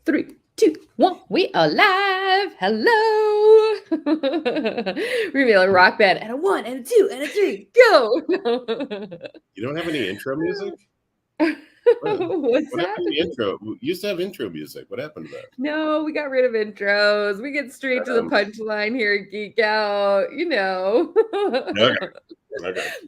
3, 2, 1. We are live. Hello. We're gonna be like a rock band. And a 1, and a 2, and a 3. Go. You don't have any intro music? What's What happened to the happening? intro? We used to have intro music. What happened to that? No, we got rid of intros. We get straight to the punchline here at Geek Out. You know. Okay.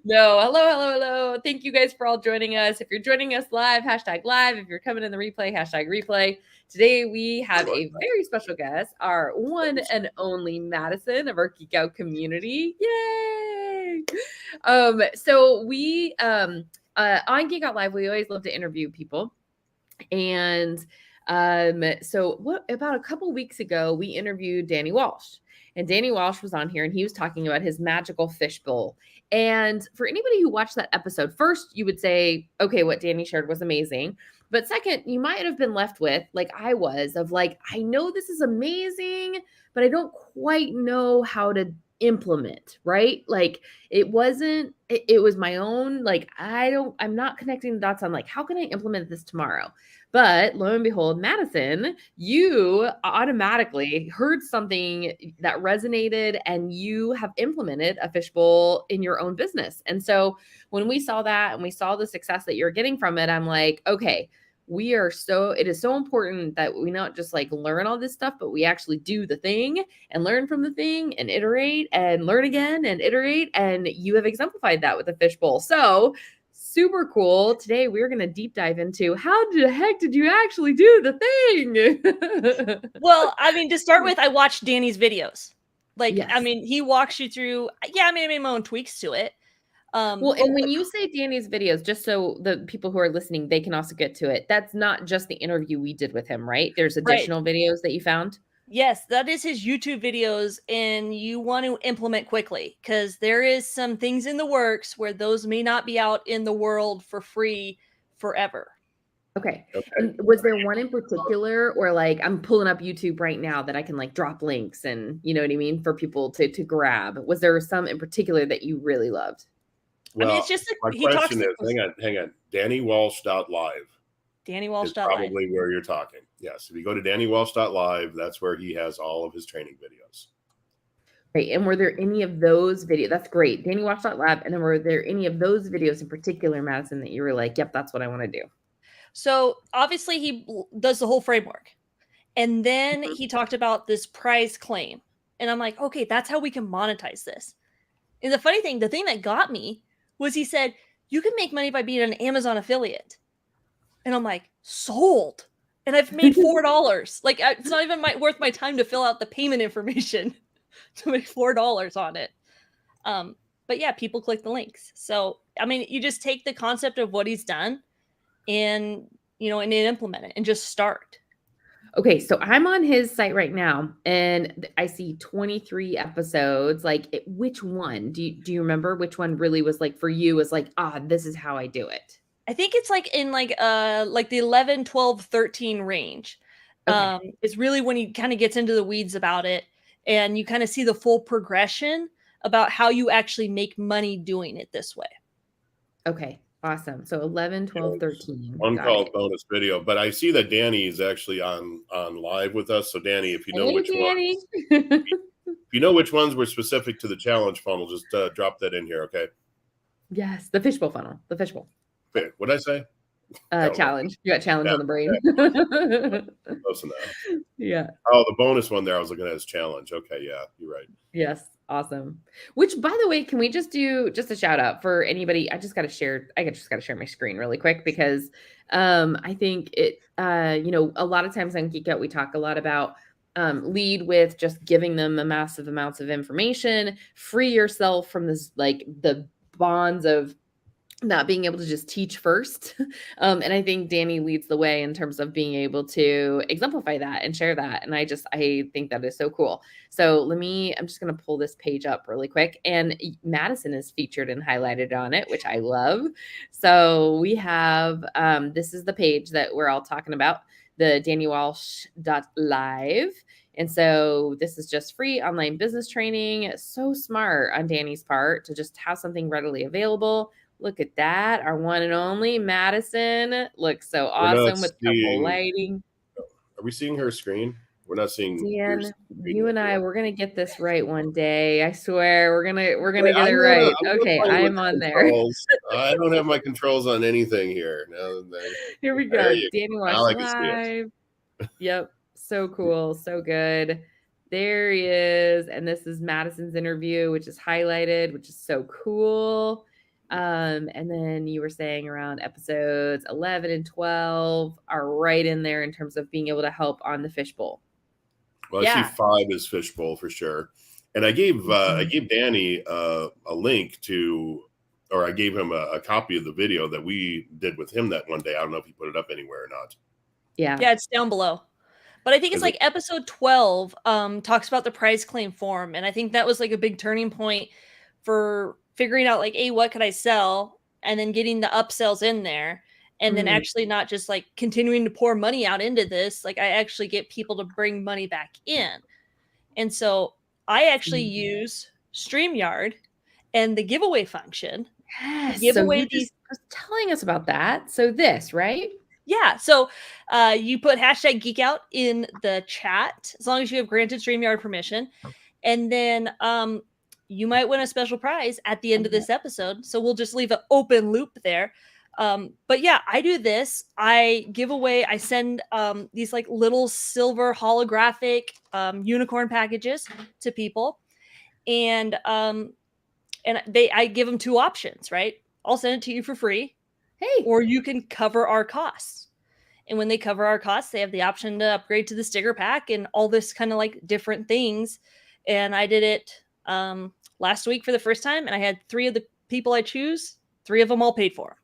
No, hello. Thank you guys for all joining us. If you're joining us live, hashtag live. If you're coming in the replay, hashtag replay. Today we have a very special guest, our one and only Madison of our Geek Out community. Yay! So we on Geek Out Live, we always love to interview people. And so about a couple weeks ago, we interviewed Danny Walsh. And Danny Walsh was on here and he was talking about his magical fishbowl. And for anybody who watched that episode, first, you would say, okay, what Danny shared was amazing. But second, you might have been left with, like I was, of like, I know this is amazing, but I don't quite know how to implement, right? Like it was my own, like, I'm not connecting the dots on like, how can I implement this tomorrow? But lo and behold, Madison, you automatically heard something that resonated and you have implemented a fishbowl in your own business. And so when we saw that and we saw the success that you're getting from it, I'm like, okay, it is so important that we not just like learn all this stuff, but we actually do the thing and learn from the thing and iterate and learn again and iterate. And you have exemplified that with the fishbowl. So super cool. Today, we're going to deep dive into how the heck did you actually do the thing? Well, I mean, to start with, I watched Danny's videos. Like, Yes. I mean, he walks you through, I made my own tweaks to it. Well, and when you say Danny's videos, just so the people who are listening, they can also get to it. That's not just the interview we did with him, right? There's additional videos that you found. Yes, that is his YouTube videos, and you want to implement quickly because there is some things in the works where those may not be out in the world for free forever. Okay. And was there one in particular, or like I'm pulling up YouTube right now that I can like drop links and you know what I mean for people to grab? Was there some in particular that you really loved? Well, I mean, it's just my question is, hang on, DannyWalsh.live. DannyWalsh.live. Probably where you're talking. Yes. If you go to DannyWalsh.live, that's where he has all of his training videos. Great. And were there any of those videos? That's great. DannyWalsh.live. And then were there any of those videos in particular, Madison, that you were like, yep, that's what I want to do? So obviously he does the whole framework. And then he talked about this prize claim. And I'm like, okay, that's how we can monetize this. And the funny thing, the thing that got me was he said, you can make money by being an Amazon affiliate. And I'm like, sold. And I've made $4. Like, it's not even worth my time to fill out the payment information to make $4 on it. But yeah, people click the links. So, I mean, you just take the concept of what he's done and, and implement it and just start. Okay, so I'm on his site right now and I see 23 episodes. Like, which one? Do you remember which one really was like for you was like, this is how I do it? I think it's like in like the 11, 12, 13 range. Okay. It's really when he kind of gets into the weeds about it and you kind of see the full progression about how you actually make money doing it this way. Okay. Awesome. So 11, 12, 13. One called bonus video, but I see that Danny is actually on live with us. So Danny, if you know which ones, if you know which ones were specific to the challenge funnel, just drop that in here. Okay. Yes. The fishbowl funnel, the fishbowl. Wait, what did I say? Challenge. You got challenge on the brain. Close enough. Yeah. Oh, the bonus one there I was looking at as challenge. Okay. Yeah, you're right. Yes. Awesome. Which, by the way, can we just do just a shout out for anybody? I just got to share my screen really quick because I think it, a lot of times on Geek Out, we talk a lot about lead with just giving them a massive amounts of information, free yourself from this, like the bonds of not being able to just teach first. And I think Danny leads the way in terms of being able to exemplify that and share that. And I think that is so cool. So I'm just going to pull this page up really quick. And Madison is featured and highlighted on it, which I love. So we have, this is the page that we're all talking about, the DannyWalsh.live. And so this is just free online business training. So smart on Danny's part to just have something readily available. Look at that. Our one and only Madison looks so awesome with the lighting. Are we seeing her screen? We're not seeing Dan, you and I, we're gonna get this right one day. I swear, we're gonna get it I'm right. gonna Okay, I am on there. I don't have my controls on anything here. No, here we go. Danny Walsh Live. Yep, so cool, so good. There he is, and this is Madison's interview, which is highlighted, which is so cool. And then you were saying around episodes 11 and 12 are right in there in terms of being able to help on the Fishbowl. Well, I see 5 is Fishbowl for sure. And I gave Danny a link to, or I gave him a copy of the video that we did with him that one day. I don't know if he put it up anywhere or not. Yeah, it's down below. But I think it's like episode 12 talks about the prize claim form. And I think that was like a big turning point for figuring out like, hey, what could I sell? And then getting the upsells in there. And then actually not just like continuing to pour money out into this. Like I actually get people to bring money back in. And so I actually use StreamYard and the giveaway function. Yes. Give away these. Telling us about that. So this, right? Yeah. So you put hashtag GeekOut in the chat as long as you have granted StreamYard permission. And then you might win a special prize at the end of this episode. So we'll just leave an open loop there. But yeah, I do this. I give away, I send these like little silver holographic unicorn packages to people. And I give them 2 options, right? I'll send it to you for free. Hey, or you can cover our costs. And when they cover our costs, they have the option to upgrade to the sticker pack and all this kind of like different things. And I did it last week for the first time. And I had 3 of the people I choose, 3 of them all paid for.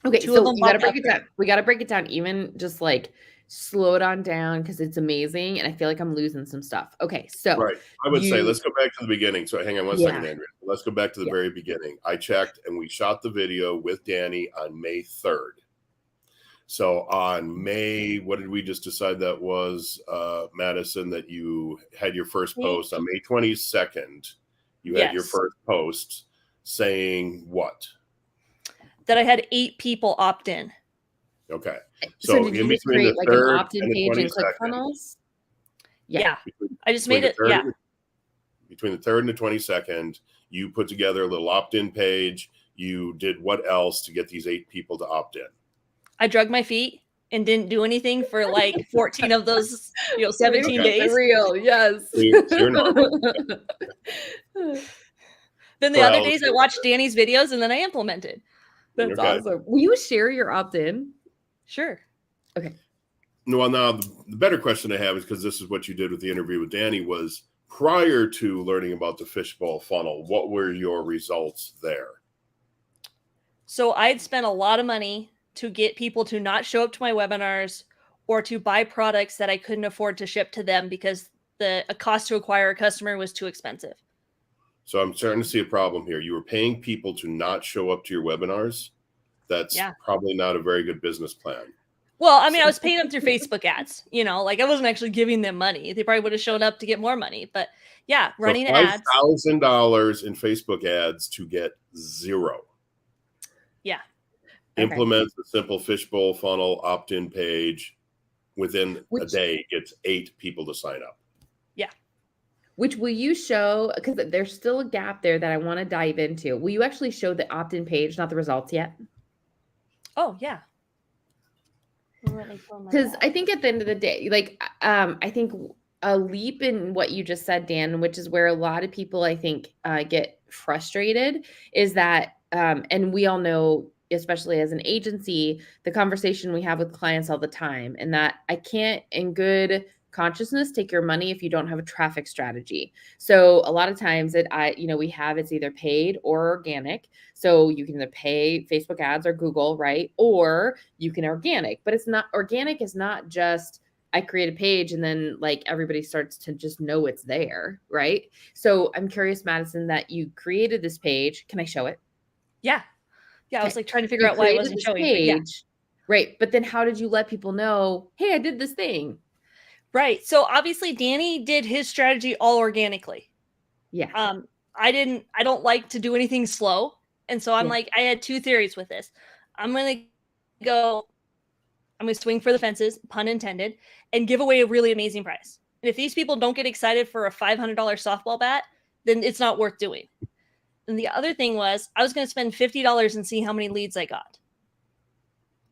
Okay, so you gotta break it down. We gotta break it down, even just like slow it on down because it's amazing. And I feel like I'm losing some stuff. Okay, so right. I would say let's go back to the beginning. So hang on one second, Andrea. Let's go back to the very beginning. I checked and we shot the video with Danny on May 3rd. So on May, what did we just decide that was, Madison, that you had your first post on May 22nd? You had your first post saying what? That I had 8 people opt in. Okay. So did you just create like an opt-in page and ClickFunnels? Yeah. I just made it. Yeah. Between the 3rd and the 22nd, you put together a little opt-in page. You did what else to get these 8 people to opt in? I drug my feet and didn't do anything for like 14 of those, 17 days. Real, yes. You're normal. Then the other days I watched Danny's videos and then I implemented. That's awesome. Will you share your opt-in? Sure. Okay. Well, now the better question I have is, because this is what you did with the interview with Danny, was prior to learning about the Fishbowl funnel, what were your results there? So I'd spent a lot of money to get people to not show up to my webinars or to buy products that I couldn't afford to ship to them because the cost to acquire a customer was too expensive. So I'm starting to see a problem here. You were paying people to not show up to your webinars. That's probably not a very good business plan. Well, I mean, I was paying them through Facebook ads, like I wasn't actually giving them money. They probably would have shown up to get more money, but yeah, running ads. $5,000 in Facebook ads to get 0. Yeah. Implements a simple Fishbowl funnel opt-in page. Within a day, gets 8 people to sign up. Yeah. Which will you show, because there's still a gap there that I want to dive into. Will you actually show the opt-in page, not the results yet? Oh, yeah. Because I think at the end of the day, like, I think a leap in what you just said, Dan, which is where a lot of people, I think, get frustrated, is that, and we all know, especially as an agency, the conversation we have with clients all the time, and that I can't, in good consciousness, take your money if you don't have a traffic strategy. So a lot of times we have, it's either paid or organic. So you can either pay Facebook ads or Google, right? Or you can organic, but it's not organic is not just I create a page and then like everybody starts to just know it's there, right? So I'm curious, Madison, that you created this page. Can I show it? Yeah. Yeah. I was like trying to figure out why I wasn't showing page. Right. But then how did you let people know, hey, I did this thing? Right. So obviously Danny did his strategy all organically. Yeah. I don't like to do anything slow. And so I'm like, I had 2 theories with this. I'm going to go I'm going to swing for the fences, pun intended, and give away a really amazing prize. And if these people don't get excited for a $500 softball bat, then it's not worth doing. And the other thing was I was going to spend $50 and see how many leads I got.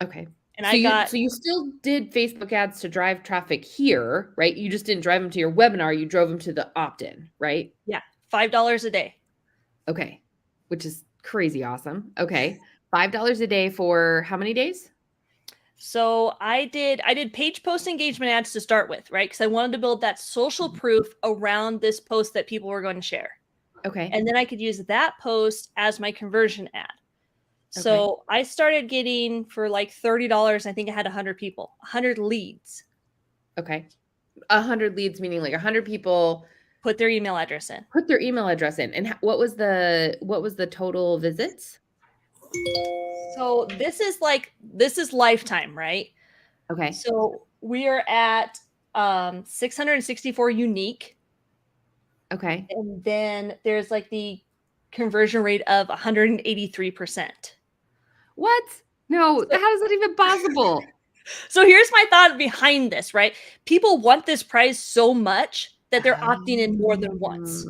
Okay. And so you still did Facebook ads to drive traffic here, right? You just didn't drive them to your webinar. You drove them to the opt-in, right? Yeah. $5 a day. Okay. Which is crazy awesome. Okay. $5 a day for how many days? So I did page post engagement ads to start with, right? Because I wanted to build that social proof around this post that people were going to share. Okay. And then I could use that post as my conversion ad. So I started getting for like $30. I think I had 100 people, 100 leads. Okay. 100 leads, meaning like 100 people put their email address in. And what was the total visits? So this is lifetime, right? Okay. So we are at 664 unique. Okay. And then there's like the conversion rate of 183%. What? No, how is that even possible? So here's my thought behind this, right? People want this prize so much that they're opting in more than once.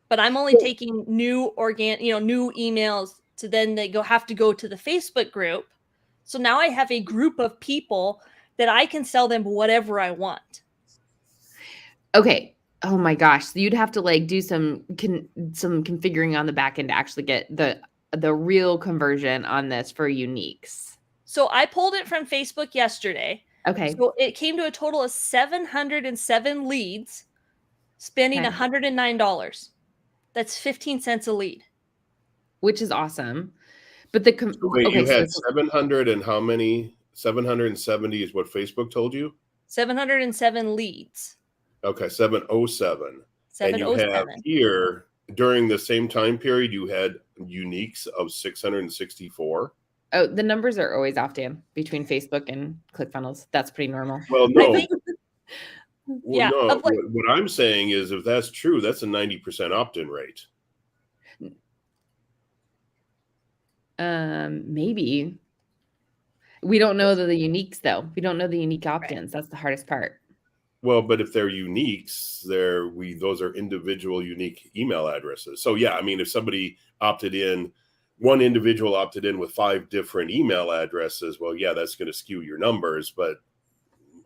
But I'm only taking new emails to then they have to go to the Facebook group. So now I have a group of people that I can sell them whatever I want. Okay. Oh my gosh. So you'd have to like do some configuring on the back end to actually get the real conversion on this for uniques. So I pulled it from Facebook yesterday. Okay. So it came to a total of 707 leads, spending $109. That's 15 cents a lead. Which is awesome. But you had 700 and how many? 770 is what Facebook told you? 707 leads. Okay, 707. 707. And you have here, during the same time period, you had uniques of 664. Oh, the numbers are always off, Dan, between Facebook and ClickFunnels. That's pretty normal. Well, no. Yeah. No. What I'm saying is if that's true, that's a 90% opt-in rate. Maybe. We don't know the uniques, though. We don't know the unique opt-ins. That's the hardest part. Well, but if they're uniques, those are individual unique email addresses. So yeah, I mean, if somebody opted in, one individual opted in with 5 different email addresses, well, yeah, that's going to skew your numbers. But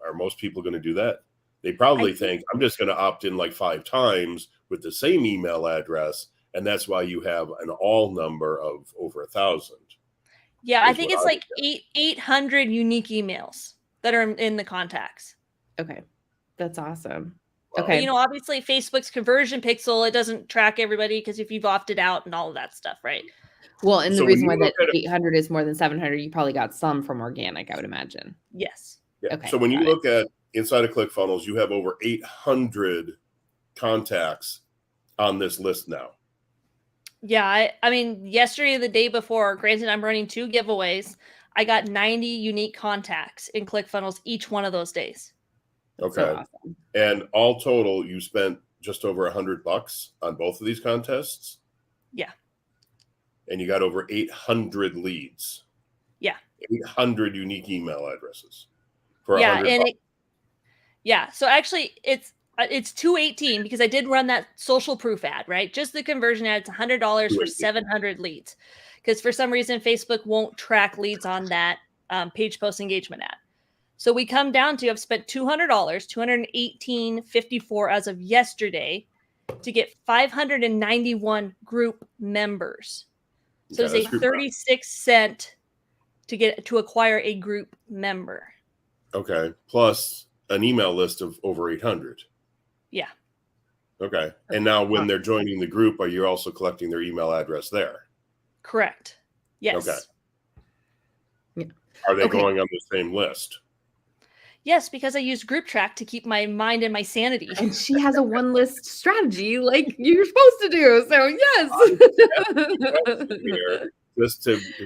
are most people going to do that? They probably think I'm just going to opt in like 5 times with the same email address, and that's why you have an all number of over 1,000. Yeah, I think it's like 800 unique emails that are in the contacts. Okay. That's awesome. Wow. Okay. Obviously Facebook's conversion pixel, it doesn't track everybody because if you've opted out and all of that stuff, right? Well, and the reason why that 800 is more than 700, you probably got some from organic, I would imagine. Yes. Yeah. Okay. So when you look at inside of ClickFunnels, you have over 800 contacts on this list now. Yeah. I mean, yesterday, the day before, granted, I'm running 2 giveaways. I got 90 unique contacts in ClickFunnels each one of those days. Okay. So awesome. And all total, you spent just over $100 on both of these contests? Yeah. And you got over 800 leads. Yeah. 800 unique email addresses for $100. So actually it's 218 because I did run that social proof ad, right? Just the conversion ad, it's $100 for 700 leads. Because for some reason, Facebook won't track leads on that page post engagement ad. So we come down to, I've spent $200, $218.54 as of yesterday to get 591 group members. So it's a 36-cent to acquire a group member. Okay. Plus an email list of over 800. Yeah. Okay. And now when they're joining the group, are you also collecting their email address there? Correct. Yes. Okay. Yeah. Are they going on the same list? Yes, because I used Group Track to keep my mind and my sanity. And she has a one list strategy like you're supposed to do. So yes.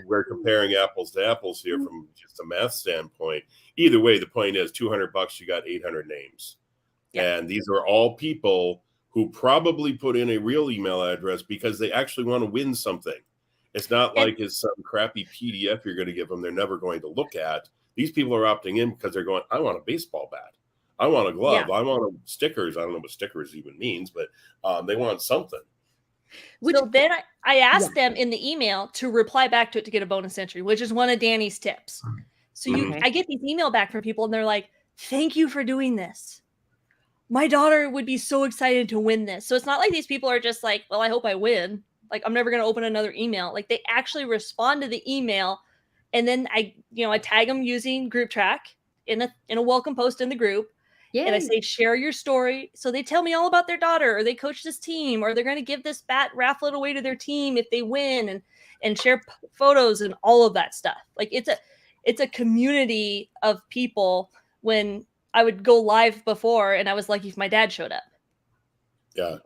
We're comparing apples to apples here from just a math standpoint. Either way, the point is $200, you got 800 names. Yeah. And these are all people who probably put in a real email address because they actually want to win something. It's not like it's some crappy PDF you're going to give them they're never going to look at. These people are opting in because they're going, I want a baseball bat. I want a glove. I want stickers. I don't know what stickers even means, but they want something. So then I asked them in the email to reply back to it to get a bonus entry, which is one of Danny's tips. So I get these email back from people and they're like, thank you for doing this. My daughter would be so excited to win this. So it's not like these people are just like, well, I hope I win. Like, I'm never going to open another email. Like, they actually respond to the email. And then I tag them using group track in a welcome post in the group. Yay. And I say, share your story. So they tell me all about their daughter, or they coach this team, or they're going to give this bat, raffle it away to their team if they win, and share photos and all of that stuff. Like, it's a community of people. When I would go live before, and I was lucky if my dad showed up. Yeah.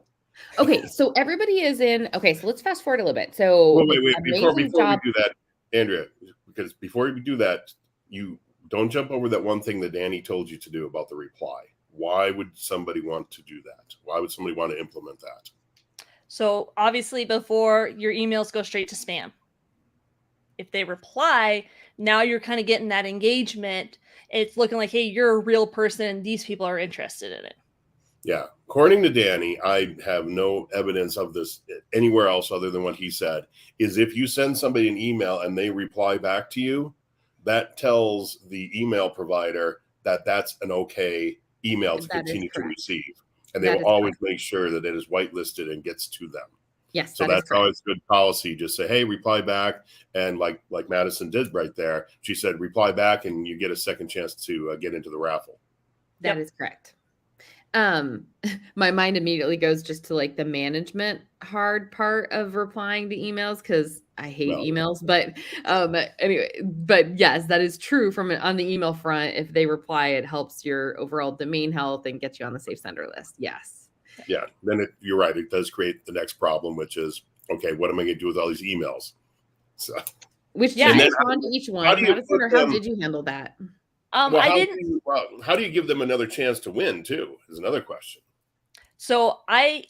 Okay, so everybody is in. Okay, so let's fast forward a little bit. So wait. Before we do that, Andrea, because before we do that, you don't jump over that one thing that Danny told you to do about the reply. Why would somebody want to do that? Why would somebody want to implement that? So obviously, before, your emails go straight to spam. If they reply, now you're kind of getting that engagement. It's looking like, hey, you're a real person. These people are interested in it. Yeah. According to Danny, I have no evidence of this anywhere else other than what he said, is if you send somebody an email and they reply back to you, that tells the email provider that that's an okay email to continue to receive. And they will always make sure that it is whitelisted and gets to them. Yes. So that's always good policy. Just say, hey, reply back. And like Madison did right there, she said, reply back and you get a second chance to get into the raffle. That is correct. My mind immediately goes just to like the management hard part of replying to emails, because I hate emails. But anyway, but yes, that is true on the email front. If they reply, it helps your overall domain health and gets you on the safe sender list. Yes. Yeah, then you're right. It does create the next problem, which is, okay, what am I going to do with all these emails? So, which respond to each one. How did you handle that? How do you give them another chance to win too? Is another question. So I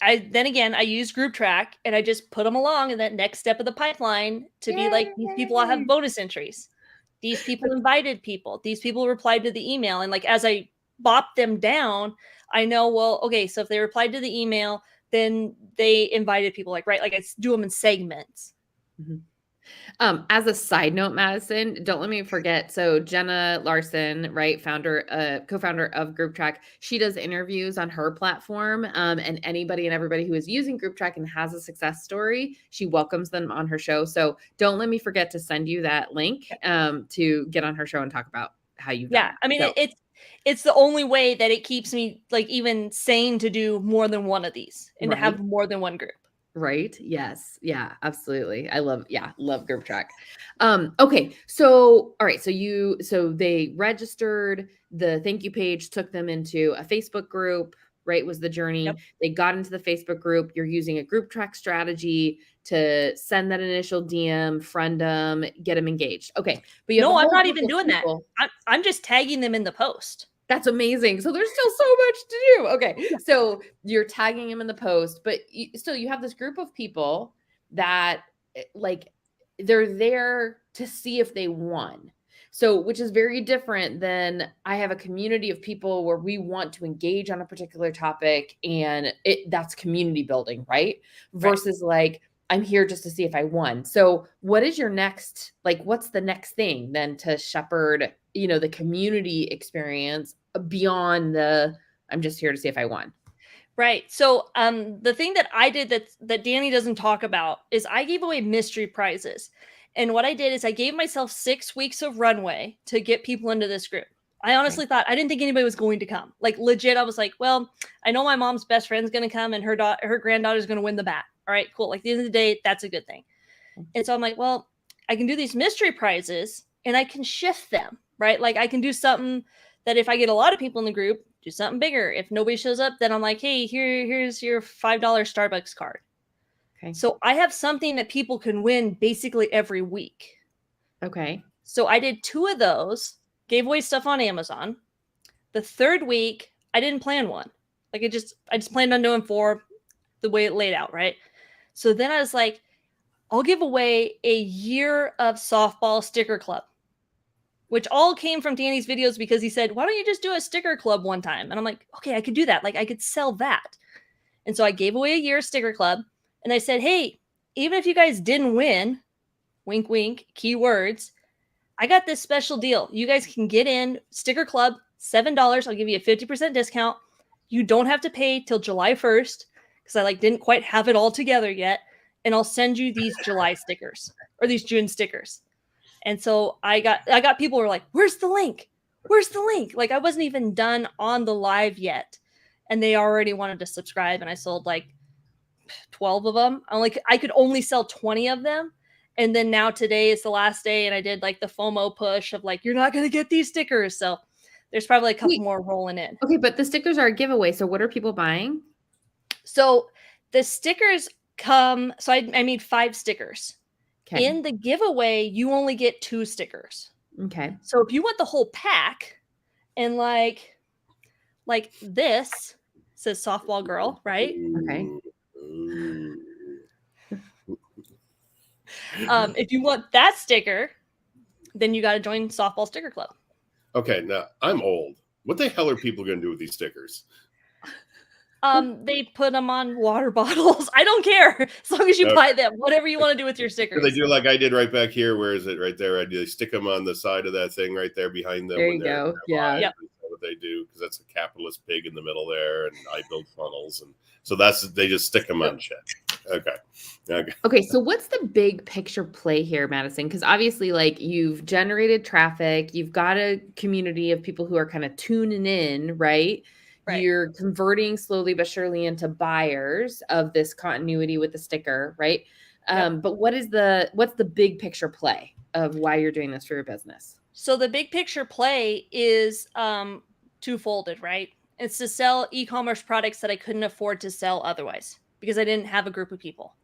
use group track, and I just put them along in that next step of the pipeline to be like, these people all have bonus entries. These people invited people. These people replied to the email, and like as I bop them down, I know, well, okay, so if they replied to the email, then they invited people, like I do them in segments. Mm-hmm. As a side note, Madison, don't let me forget. So Jenna Larson, right, co-founder of Group Track, she does interviews on her platform. And anybody and everybody who is using Group Track and has a success story, she welcomes them on her show. So don't let me forget to send you that link to get on her show and talk about how you've done it. I mean, it's the only way that it keeps me like even sane to do more than one of these and to have more than one group. Right. Yes. Yeah, absolutely. I love Group Track. Okay. So, all right. So they registered, the thank you page took them into a Facebook group, right? Was the journey. Yep. They got into the Facebook group. You're using a Group Track strategy to send that initial DM, friend them, get them engaged. Okay. But I'm not even doing that. I'm just tagging them in the post. That's amazing. So there's still so much to do. Okay. So you're tagging them in the post, but you have this group of people that like, they're there to see if they won. So, which is very different than I have a community of people where we want to engage on a particular topic, and that's community building, right? Versus like, I'm here just to see if I won. So what is your next, like, what's the next thing then to shepherd, the community experience beyond I'm just here to see if I won? Right. So the thing that I did that Danny doesn't talk about is I gave away mystery prizes. And what I did is I gave myself 6 weeks of runway to get people into this group. I honestly thought, I didn't think anybody was going to come. Like legit, I was like, well, I know my mom's best friend's going to come and her granddaughter's going to win the bat. All right, cool. Like at the end of the day, that's a good thing. And so I'm like, well, I can do these mystery prizes and I can shift them, right? Like I can do something that if I get a lot of people in the group, do something bigger. If nobody shows up, then I'm like, hey, here's your $5 Starbucks card. Okay. So I have something that people can win basically every week. Okay. So I did 2 of those, gave away stuff on Amazon. The 3rd week, I didn't plan one. Like I just planned on doing 4 the way it laid out, right? So then I was like, I'll give away a year of softball sticker club, which all came from Danny's videos because he said, why don't you just do a sticker club one time? And I'm like, okay, I could do that. Like, I could sell that. And so I gave away a year sticker club. And I said, hey, even if you guys didn't win, wink, wink, keywords, I got this special deal. You guys can get in sticker club, $7. I'll give you a 50% discount. You don't have to pay till July 1st because I didn't quite have it all together yet. And I'll send you these July stickers or these June stickers. And so I got people who were like, where's the link? Where's the link? Like, I wasn't even done on the live yet. And they already wanted to subscribe. And I sold 12 of them. I could only sell 20 of them. And then now today is the last day. And I did the FOMO push of you're not going to get these stickers. So there's probably a couple more rolling in. Okay. But the stickers are a giveaway. So what are people buying? So the stickers come. So I made 5 stickers. Okay. In the giveaway, you only get 2 stickers. Okay. So if you want the whole pack and like this says softball girl, right? Okay. If you want that sticker, then you got to join softball sticker club. Okay. Now I'm old. What the hell are people going to do with these stickers? They put them on water bottles. I don't care as long as you buy them. Whatever you want to do with your stickers. They do like I did right back here. Where is it? Right there. They stick them on the side of that thing right there behind them. There you go. Yeah. Yep. What they do because that's a capitalist pig in the middle there, and I build funnels, and so they just stick them on shit. Okay. So what's the big picture play here, Madison? Because obviously, you've generated traffic, you've got a community of people who are kind of tuning in, right? Right. You're converting slowly but surely into buyers of this continuity with the sticker, right? Yep. But what's the big picture play of why you're doing this for your business? So the big picture play is twofolded, right? It's to sell e-commerce products that I couldn't afford to sell otherwise because I didn't have a group of people.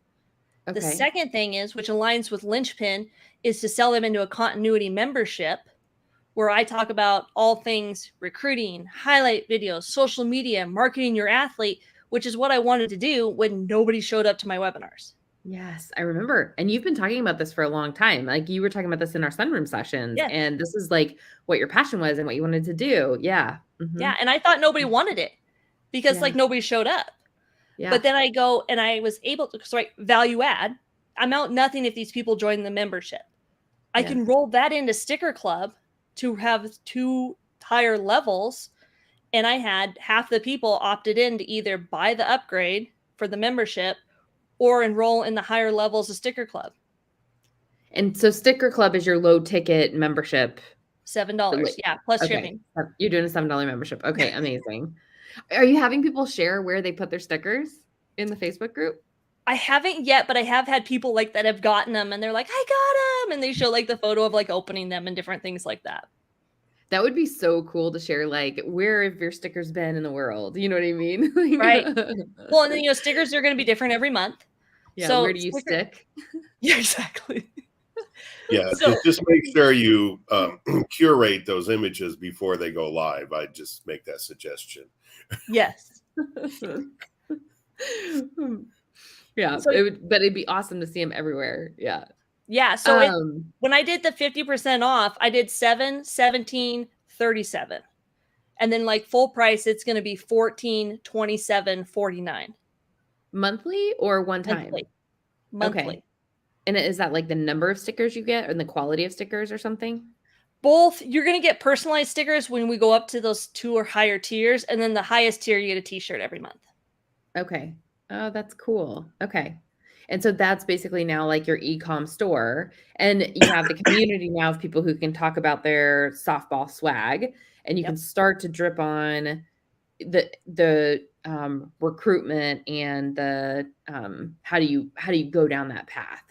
Okay. The second thing is, which aligns with Linchpin, is to sell them into a continuity membership where I talk about all things recruiting, highlight videos, social media, marketing your athlete, which is what I wanted to do when nobody showed up to my webinars. Yes, I remember. And you've been talking about this for a long time. You were talking about this in our sunroom sessions. Yeah. And this is what your passion was and what you wanted to do. Yeah. Mm-hmm. Yeah. And I thought nobody wanted it because nobody showed up. Yeah. But then I go and I was able to, value add. I'm out nothing if these people join the membership. I can roll that into Sticker Club to have 2 higher levels. And I had half the people opted in to either buy the upgrade for the membership or enroll in the higher levels of Sticker Club. And so Sticker Club is your low ticket membership. $7. Yeah. Plus shipping. You're doing a $7 membership. Okay. Amazing. Are you having people share where they put their stickers in the Facebook group? I haven't yet, but I have had people that have gotten them and they're like, I got them. And they show the photo of opening them and different things like that. That would be so cool to share, where have your stickers been in the world? You know what I mean? Right. Well, and then, stickers are going to be different every month. Yeah. So where do you stick? Yeah, exactly. Yeah. So, just make sure you curate those images before they go live. I just make that suggestion. Yes. Yeah. But it'd be awesome to see them everywhere. Yeah. Yeah. So when I did the 50% off, I did 7, 17, 37. And then full price, it's going to be 14, 27, 49. Monthly or one time? Monthly. Okay. And is that the number of stickers you get or the quality of stickers or something? Both. You're going to get personalized stickers when we go up to those 2 or higher tiers. And then the highest tier, you get a t-shirt every month. Okay. Oh, that's cool. Okay. And so that's basically now your e-com store, and you have the community now of people who can talk about their softball swag, and you can start to drip on the recruitment and the how do you go down that path,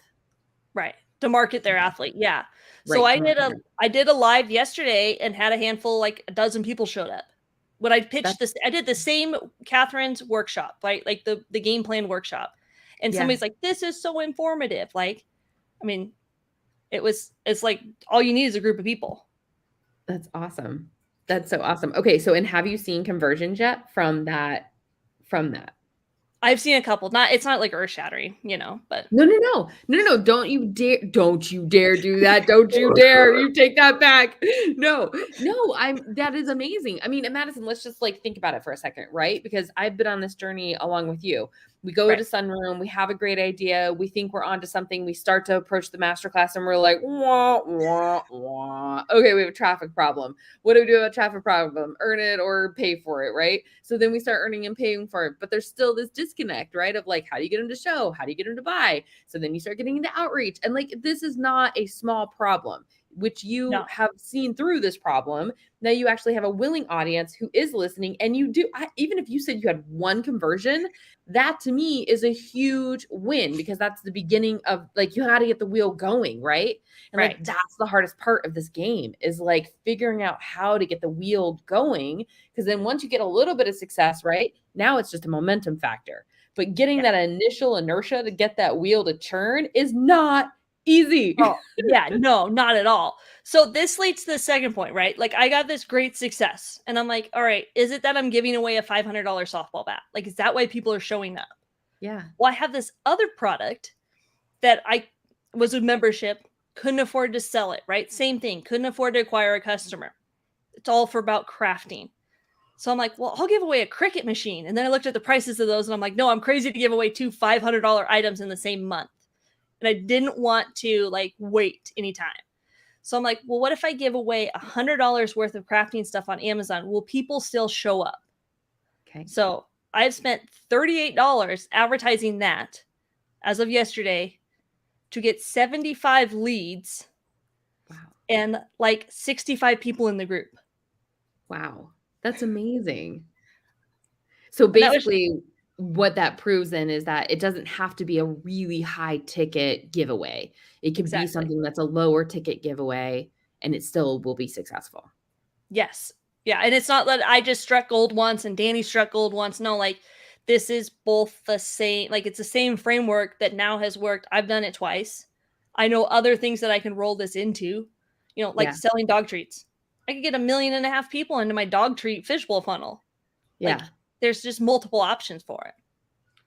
right, to market their athlete. Yeah. Right. So I did a live yesterday and had a handful, a dozen people showed up. When I pitched this, I did the same Catherine's workshop, right? The game plan workshop. And somebody's like, this is so informative. It's all you need is a group of people. That's awesome. That's so awesome. Okay. So, and have you seen conversions yet from that? I've seen a couple. It's not like earth shattering, but No. Don't you dare do that. Don't you dare. You take that back. No. That is amazing. I mean, Madison, let's just like think about it for a second, right? Because I've been on this journey along with you. We go to Sunroom, we have a great idea, we think we're onto something, we start to approach the masterclass and we're like, wah, wah, wah. Okay, we have a traffic problem. What do we do about a traffic problem? Earn it or pay for it, right? So then we start earning and paying for it, but there's still this disconnect, right? Of like, how do you get them to show? How do you get them to buy? So then you start getting into outreach, and like, this is not a small problem, which you have seen through this problem. Now you actually have a willing audience who is listening, and you do, even if you said you had one conversion, that to me is a huge win, because that's the beginning of like, you got to get the wheel going, right? And like, that's the hardest part of this game, is like figuring out how to get the wheel going. Because then once you get a little bit of success, right, now it's just a momentum factor. But getting that initial inertia to get that wheel to churn is not easy. Oh, yeah, no, not at all. So this leads to the second point, right? Like, I got this great success and I'm like, all right, is it that I'm giving away a $500 softball bat? Like, is that why people are showing up? Yeah. Well, I have this other product that I was a membership, couldn't afford to sell it, right? Same thing, couldn't afford to acquire a customer. It's all for about crafting. So I'm like, well, I'll give away a Cricut machine. And then I looked at the prices of those and I'm like, no, I'm crazy to give away 2 $500 items in the same month. And I didn't want to like wait any time. So I'm like, well, what if I give away $100 worth of crafting stuff on Amazon? Will people still show up? Okay. So I've spent $38 advertising that as of yesterday to get 75 leads. Wow. And like 65 people in the group. Wow. That's amazing. So basically, what that proves then is that it doesn't have to be a really high ticket giveaway. It could be something that's a lower ticket giveaway, and it still will be successful. Yes. Yeah. And it's not that I just struck gold once and Danny struck gold once. No, like, this is both the same, like, it's the same framework that now has worked. I've done it twice. I know other things that I can roll this into, like selling dog treats. I could get 1.5 million people into my dog treat fishbowl funnel. Yeah. Like, there's just multiple options for it.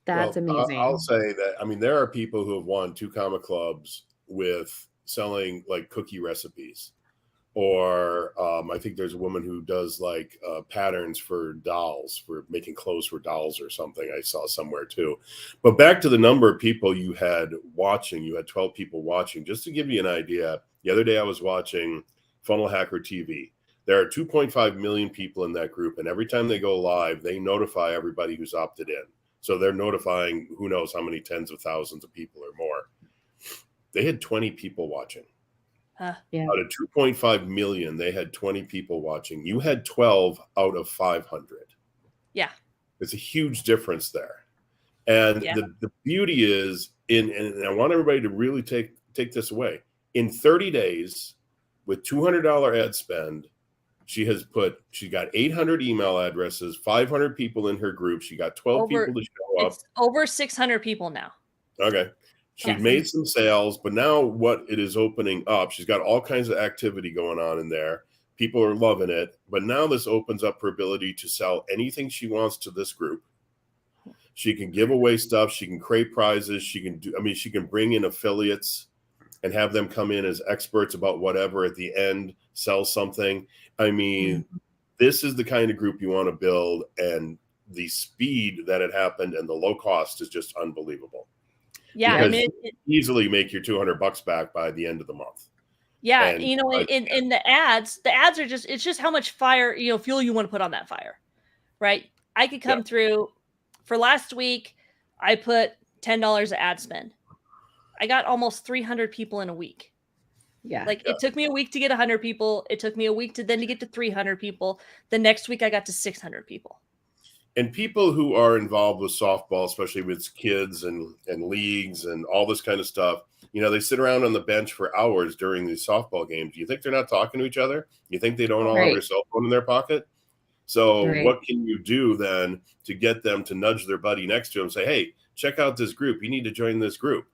That's amazing. I'll say that, I mean, there are people who have won 2 comma clubs with selling like cookie recipes, or I think there's a woman who does like patterns for dolls, for making clothes for dolls or something. I saw somewhere too. But back to the number of people you had watching, you had 12 people watching. Just to give you an idea, the other day I was watching Funnel Hacker TV. There are 2.5 million people in that group, and every time they go live, they notify everybody who's opted in. So they're notifying who knows how many tens of thousands of people or more. They had 20 people watching. Out of 2.5 million, they had 20 people watching. You had 12 out of 500. Yeah. It's a huge difference there. And the beauty is, and I want everybody to really take this away. In 30 days, with $200 ad spend, she got 800 email addresses, 500 people in her group. She got 12 people to show up. It's over 600 people now. Okay. She made some sales, but now what it is opening up, she's got all kinds of activity going on in there. People are loving it. But now this opens up her ability to sell anything she wants to this group. She can give away stuff. She can create prizes. She can bring in affiliates and have them come in as experts about whatever at the end, sell something. I mean, this is the kind of group you want to build, and the speed that it happened and the low cost is just unbelievable. Yeah, because you easily make your $200 back by the end of the month. Yeah, and, in the ads are it's just how much fire, fuel you want to put on that fire, right? I could come through for last week. I put $10 of ad spend. I got almost 300 people in a week. Yeah. It took me a week to get 100 people. It took me a week to get to 300 people. The next week I got to 600 people. And people who are involved with softball, especially with kids and leagues and all this kind of stuff, they sit around on the bench for hours during these softball games. You think they're not talking to each other? You think they don't all have their cell phone in their pocket? So what can you do then to get them to nudge their buddy next to them and say, hey, check out this group. You need to join this group.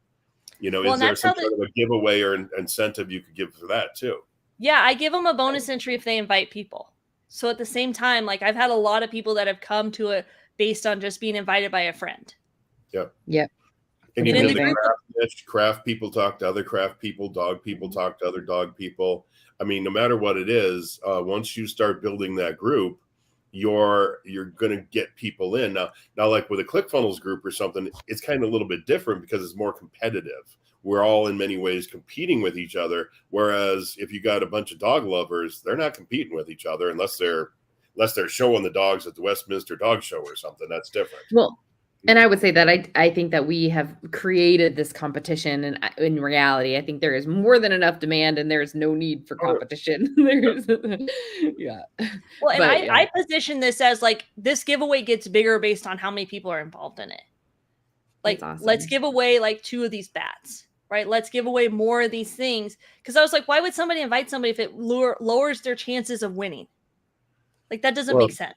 Is there some sort of a giveaway or incentive you could give for that too? Yeah, I give them a bonus entry if they invite people. So at the same time, I've had a lot of people that have come to it based on just being invited by a friend. Yep. And even in the craft niche, craft people talk to other craft people, dog people talk to other dog people. I mean, no matter what it is, once you start building that group, you're going to get people in. Now, like with a ClickFunnels group or something, it's kind of a little bit different because it's more competitive. We're all in many ways competing with each other. Whereas if you got a bunch of dog lovers, they're not competing with each other unless they're showing the dogs at the Westminster Dog Show or something. That's different. Well, and I would say that I think that we have created this competition, and in reality, I think there is more than enough demand, and there is no need for competition. Yeah. Well, and I position this as like this giveaway gets bigger based on how many people are involved in it. Like, awesome. Let's give away like 2 of these bats, right? Let's give away more of these things. Because I was like, why would somebody invite somebody if it lowers their chances of winning? Like that doesn't make sense.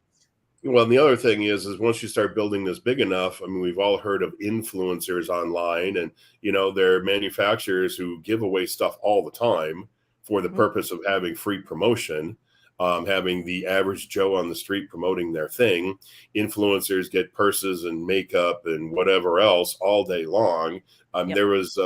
Well, and the other thing is once you start building this big enough, I mean, we've all heard of influencers online, and, there are manufacturers who give away stuff all the time for the purpose of having free promotion, having the average Joe on the street promoting their thing. Influencers get purses and makeup and whatever else all day long. There was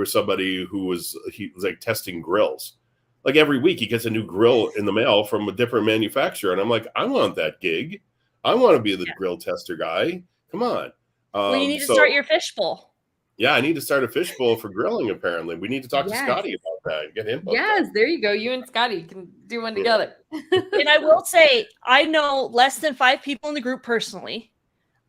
somebody who was like testing grills. Like every week he gets a new grill in the mail from a different manufacturer. And I'm like, I want that gig. I want to be the grill tester guy. Come on. Well, you need to start your Fishbowl. Yeah, I need to start a Fishbowl for grilling, apparently. We need to talk to Scotty about that. Get him. Yes, there you go. You and Scotty can do one together. And I will say, I know less than 5 people in the group personally.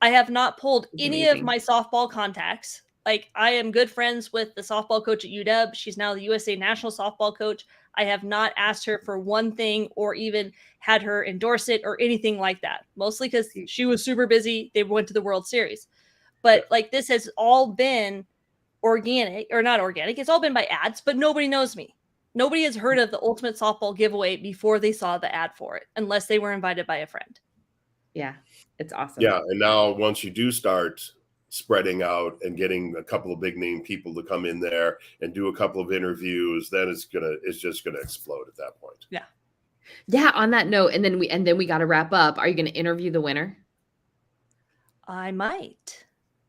I have not pulled any of my softball contacts. Like, I am good friends with the softball coach at UW. She's now the USA National Softball coach. I have not asked her for one thing or even had her endorse it or anything like that. Mostly because she was super busy. They went to the World Series. But like this has all been organic or not organic. It's all been by ads, but nobody knows me. Nobody has heard of the Ultimate Softball giveaway before they saw the ad for it, unless they were invited by a friend. Yeah, it's awesome. Yeah, and now once you do start spreading out and getting a couple of big name people to come in there and do a couple of interviews, then it's just gonna explode at that point. Yeah, on that note, and then we got to wrap up. Are you going to interview the winner? I might.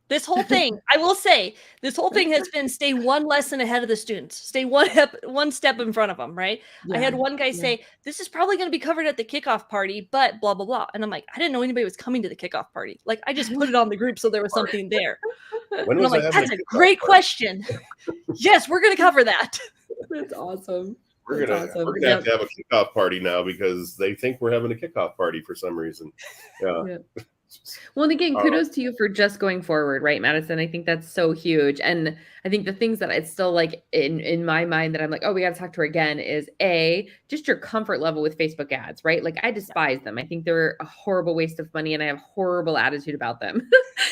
This whole thing, I will say, this whole thing has been stay one lesson ahead of the students, stay one step in front of them, right? I had one guy say, this is probably going to be covered at the kickoff party, but blah, blah, blah. And I'm like, I didn't know anybody was coming to the kickoff party. Like, I just put it on the group so there was something there. And I'm like, that's a great question. Yes, we're going to cover that. That's awesome. We're gonna have to have a kickoff party now because they think we're having a kickoff party for some reason. Yeah. Well, and again, kudos to you for just going forward, right, Madison? I think that's so huge. And I think the things that it's still like in my mind that I'm like, oh, we got to talk to her again is just your comfort level with Facebook ads, right? Like I despise them. I think they're a horrible waste of money and I have horrible attitude about them.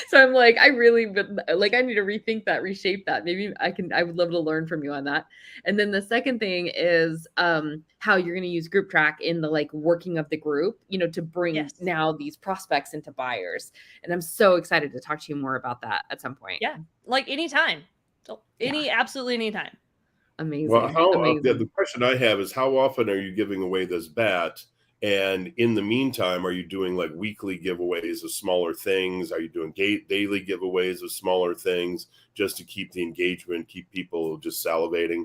So I'm like, I really would like, I need to rethink that, reshape that. Maybe I would love to learn from you on that. And then the second thing is how you're going to use group track in the like working of the group, to bring now these prospects into buyers. And I'm so excited to talk to you more about that at some point. Yeah. Like anytime. So absolutely anytime. Amazing. Well, the question I have is how often are you giving away this bat? And in the meantime, are you doing like weekly giveaways of smaller things? Are you doing daily giveaways of smaller things just to keep the engagement, keep people just salivating?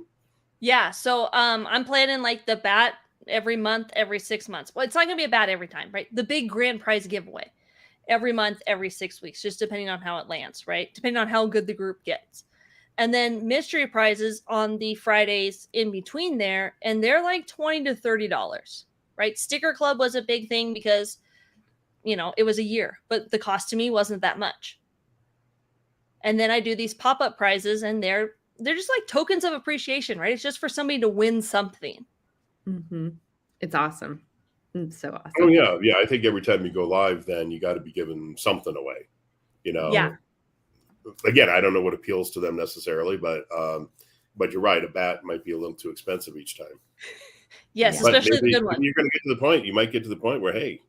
Yeah. So I'm planning like the bat every month, every 6 months. Well, it's not going to be a bat every time, right? The big grand prize giveaway every month, every 6 weeks, just depending on how it lands, right? Depending on how good the group gets. And then mystery prizes on the Fridays in between there. And they're like $20 to $30, right? Sticker Club was a big thing because, it was a year, but the cost to me wasn't that much. And then I do these pop-up prizes and they're just like tokens of appreciation, right? It's just for somebody to win something. Mm-hmm. It's awesome. It's so awesome. Oh yeah. Yeah. I think every time you go live, then you got to be giving something away, Yeah. Again, I don't know what appeals to them necessarily, but you're right. A bat might be a little too expensive each time. Yes, especially the good one. You're going to get to the point. You might get to the point where, hey,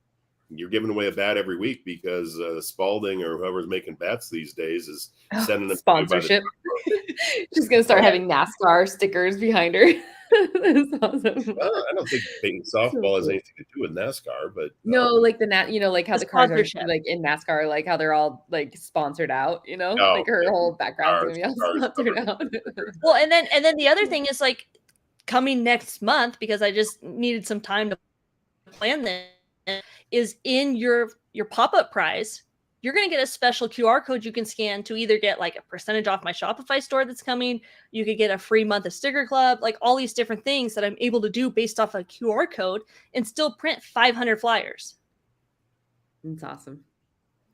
you're giving away a bat every week because Spalding or whoever's making bats these days is sending them sponsorship. She's going to start having NASCAR stickers behind her. That's awesome. Well, I don't think playing softball has anything to do with NASCAR, but no, like like how The the cars are sponsorship. like in NASCAR, like how they're all like sponsored out, no, like her whole background's gonna cars, be all cars sponsored covered. out. Well, and then the other thing is like coming next month, because I just needed some time to plan this, is in your pop-up prize, you're going to get a special QR code you can scan to either get like a percentage off my Shopify store that's coming. You could get a free month of Sticker Club, like all these different things that I'm able to do based off a QR code and still print 500 flyers. It's awesome.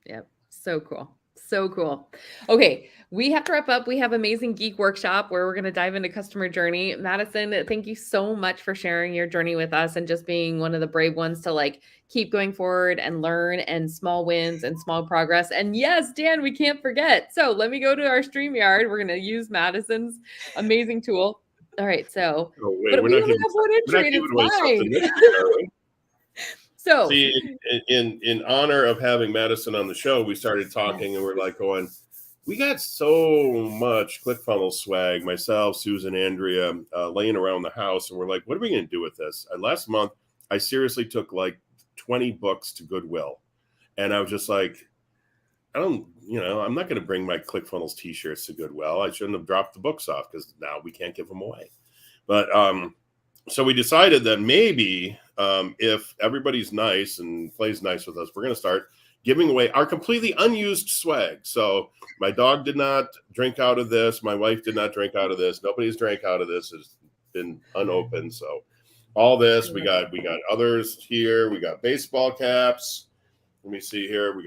Yep. So cool. So cool. Okay, we have to wrap up. We have Amazing Geek Workshop where we're going to dive into customer journey. Madison, thank you so much for sharing your journey with us and just being one of the brave ones to like keep going forward and learn and small wins and small progress. And yes, Dan, we can't forget. So let me go to our StreamYard. We're going to use Madison's amazing tool. All right. So, Oh, wait, but we're we not only giving, have one we're not entry and giving away it's something mine. this year, are we? So see, in honor of having Madison on the show, we started talking and we're like going, we got so much ClickFunnels swag, myself, Susan, Andrea, laying around the house. And we're like, what are we going to do with this? And last month, I seriously took like 20 books to Goodwill. And I was just like, I'm not going to bring my ClickFunnels t-shirts to Goodwill. I shouldn't have dropped the books off because now we can't give them away. But so we decided that maybe if everybody's nice and plays nice with us, we're going to start giving away our completely unused swag. So my dog did not drink out of this. My wife did not drink out of this. Nobody's drank out of this. It's been unopened. So all this, we got others here. We got baseball caps. Let me see here.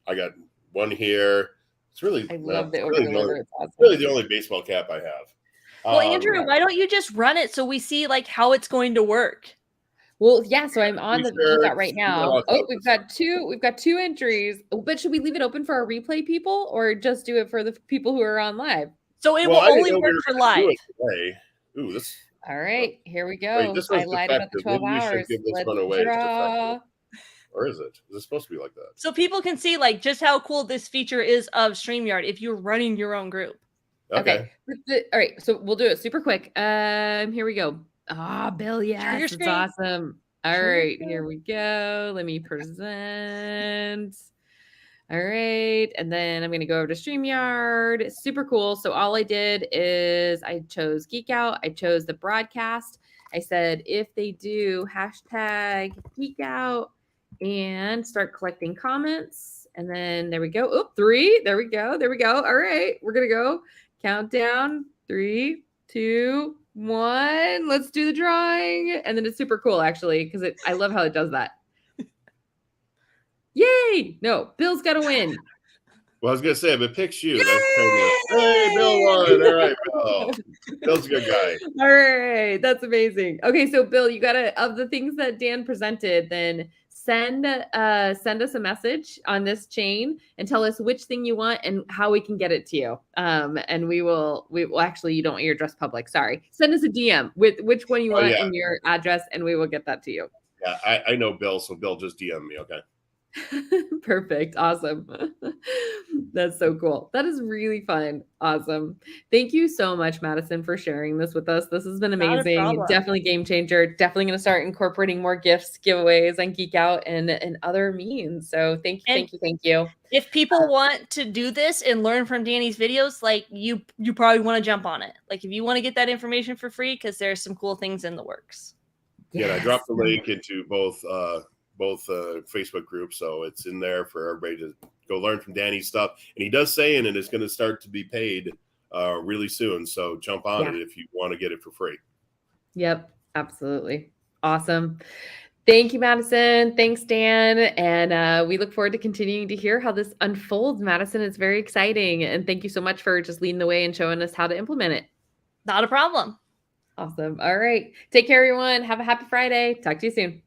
I got one here. It's really, I love the really over-deliver. It's awesome. really the only baseball cap I have. Well, Andrew, why don't you just run it so we see like how it's going to work? Well, yeah, so I'm on the GeekOut right now. No, We've got two entries. But should we leave it open for our replay people or just do it for the people who are on live? So it will only work for live. Ooh, this. All right, here we go. Wait, this I lied about the 12 Maybe hours. Give this Let's one away. draw. Or is it? Is it supposed to be like that? So people can see like just how cool this feature is of StreamYard if you're running your own group. Okay. All right, so we'll do it super quick. Here we go. Bill, yes, it's awesome. All right, here we go. Let me present. All right, and then I'm going to go over to StreamYard. Super cool. So all I did is I chose GeekOut. I chose the broadcast. I said if they do hashtag GeekOut and start collecting comments. And then there we go. Oh, 3. There we go. There we go. All right, we're going to go. Countdown. 3, 2, 1. Let's do the drawing. And then it's super cool, actually, because I love how it does that. Yay! No, Bill's got to win. Well, I was going to say, if it picks you, that's hey, Bill won. All right, Bill. Bill's a good guy. All right. That's amazing. Okay, so Bill, you got to, of the things that Dan presented, then send us a message on this chain and tell us which thing you want and how we can get it to you. And we will actually, you don't want your address public. Sorry. Send us a DM with which one you want and your address, and we will get that to you. Yeah, I know Bill, so Bill, just DM me, okay? Perfect. Awesome. That's so cool. That is really fun. Awesome. Thank you so much, Madison, for sharing this with us. This has been amazing. Definitely game changer. Definitely going to start incorporating more gifts, giveaways, and Geek Out and other means. So thank you. If people want to do this and learn from Danny's videos, like you probably want to jump on it. Like if you want to get that information for free, because there's some cool things in the works. Yes. Yeah, I dropped the link into both Facebook groups, so it's in there for everybody to go learn from Danny's stuff. And he does say in it it's going to start to be paid really soon, so jump on it if you want to get it for free. Yep, absolutely. Awesome. Thank you, Madison. Thanks, Dan. And we look forward to continuing to hear how this unfolds, Madison. It's very exciting. And thank you so much for just leading the way and showing us how to implement it. Not a problem. Awesome. All right. Take care, everyone. Have a happy Friday. Talk to you soon.